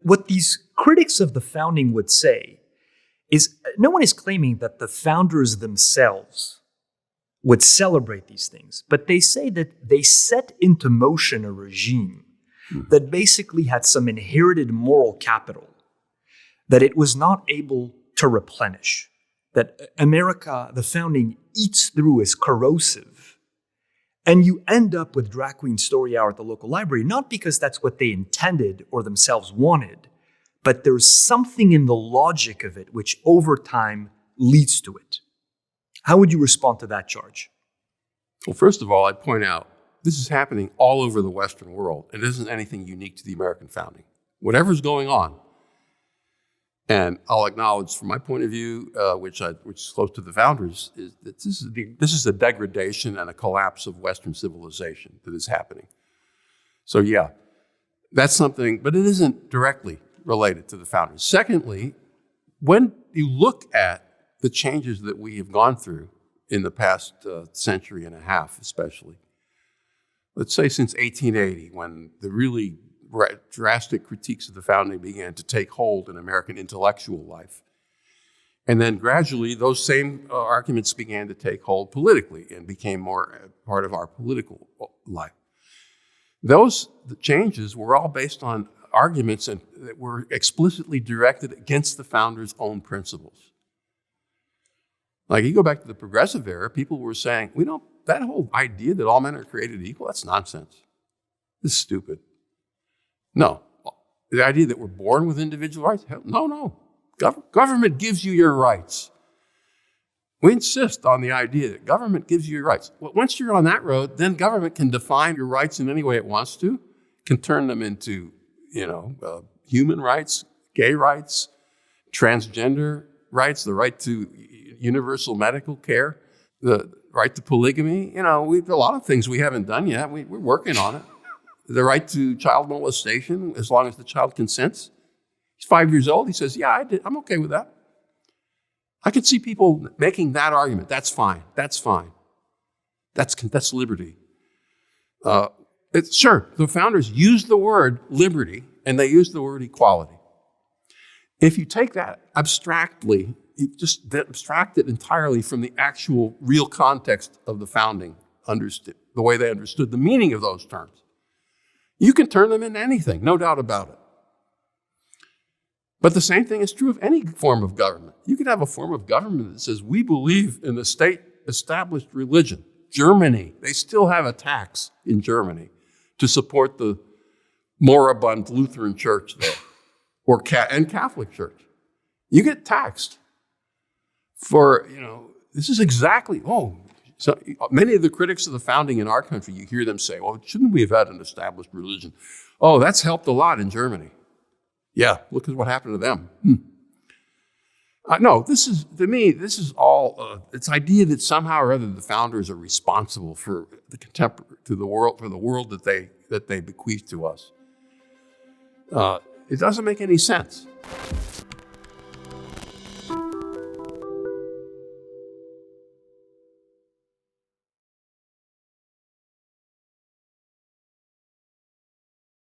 what these critics of the founding would say is no one is claiming that the founders themselves would celebrate these things, but they say that they set into motion a regime that basically had some inherited moral capital that it was not able to replenish, that America, the founding, eats through as corrosive. And you end up with Drag Queen Story Hour at the local library, not because that's what they intended or themselves wanted, but there's something in the logic of it which over time leads to it. How would you respond to that charge? Well, first of all, I'd point out this is happening all over the Western world. It isn't anything unique to the American founding. Whatever's going on, and I'll acknowledge from my point of view, which is close to the founders, is that this is a degradation and a collapse of Western civilization that is happening. So yeah, that's something, but it isn't directly related to the founders. Secondly, when you look at the changes that we have gone through in the past century and a half, especially, let's say since 1880, when the really drastic critiques of the founding began to take hold in American intellectual life. And then gradually, those same arguments began to take hold politically and became more part of our political life. Those changes were all based on arguments that were explicitly directed against the founders' own principles. Like, you go back to the progressive era, people were saying, that whole idea that all men are created equal, that's nonsense. This is stupid. No. The idea that we're born with individual rights? No. Government gives you your rights. We insist on the idea that government gives you your rights. Well, once you're on that road, then government can define your rights in any way it wants to, can turn them into, human rights, gay rights, transgender rights, the right to universal medical care, the right to polygamy. We've a lot of things we haven't done yet. We're working on it. The right to child molestation, as long as the child consents. He's 5 years old. He says, yeah, I'm okay with that. I could see people making that argument. That's fine. That's liberty. Sure, the founders used the word liberty and they used the word equality. If you take that abstractly, you just abstract it entirely from the actual real context of the founding, the way they understood the meaning of those terms. You can turn them into anything, no doubt about it. But the same thing is true of any form of government. You can have a form of government that says, we believe in the state-established religion. Germany, they still have a tax in Germany to support the moribund Lutheran church there, and Catholic church. You get taxed for, this is exactly, so many of the critics of the founding in our country, you hear them say, well, shouldn't we have had an established religion? Oh, that's helped a lot in Germany. Yeah, look at what happened to them. No, this is all, it's idea that somehow or other the founders are responsible for the world that they bequeath to us. It doesn't make any sense.